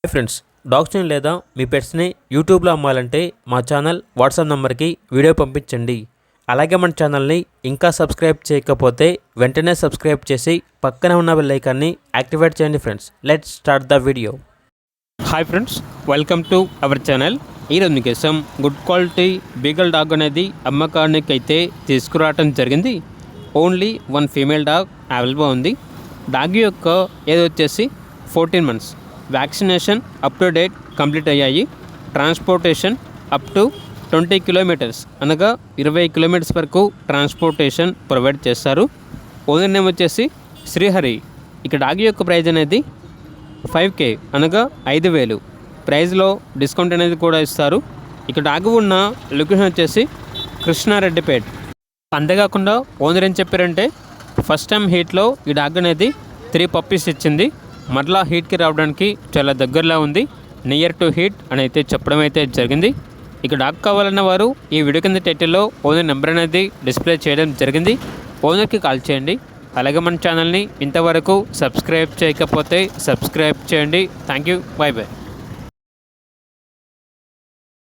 Hi friends, డాగ్స్ని లేదా మీ పెట్స్ని యూట్యూబ్లో అమ్మాలంటే మా ఛానల్ వాట్సాప్ నెంబర్కి వీడియో పంపించండి. అలాగే మన ఛానల్ని ఇంకా సబ్స్క్రైబ్ చేయకపోతే వెంటనే సబ్స్క్రైబ్ చేసి పక్కనే ఉన్న బెల్ ఐకాన్ని యాక్టివేట్ చేయండి. Friends, let's start the video. Hi friends, welcome to our channel. ఈరోజు మీకోసం గుడ్ క్వాలిటీ బీగల్ డాగ్ అనేది అమ్మకానికి అయితే తీసుకురావడం జరిగింది. Only one female dog available ఉంది. డాగ్ యొక్క ఏజ్ వచ్చేసి 14 months. Vaccination up to date complete అయ్యాయి. ట్రాన్స్పోర్టేషన్ అప్ టు 20 kilometers అనగా 20 kilometers వరకు ట్రాన్స్పోర్టేషన్ ప్రొవైడ్ చేస్తారు. ఓనర్ నేమ్ వచ్చేసి శ్రీహరి. ఇక డాగ్ యొక్క ప్రైజ్ అనేది 5K అనగా 5,000. ప్రైజ్లో డిస్కౌంట్ అనేది కూడా ఇస్తారు. ఇక డాగ్ ఉన్న లొకేషన్ వచ్చేసి కృష్ణారెడ్డిపేట్. అంతేకాకుండా ఓనర్ ఏం చెప్పారంటే ఫస్ట్ టైం హీట్లో ఈ డాగ్ అనేది 3 puppies ఇచ్చింది. మరలా హీట్కి రావడానికి చాలా దగ్గరలో ఉంది. నియర్ టు హీట్ అని అయితే చెప్పడం అయితే జరిగింది. ఇక డాగ్ కావాలన్న వారు ఈ వీడియో కింద టైటిల్లో ఓనర్ నెంబర్ అనేది డిస్ప్లే చేయడం జరిగింది. ఓనర్కి కాల్ చేయండి. అలాగే మన ఛానల్ని ఇంతవరకు సబ్స్క్రైబ్ చేయకపోతే సబ్స్క్రైబ్ చేయండి. Thank you. By by.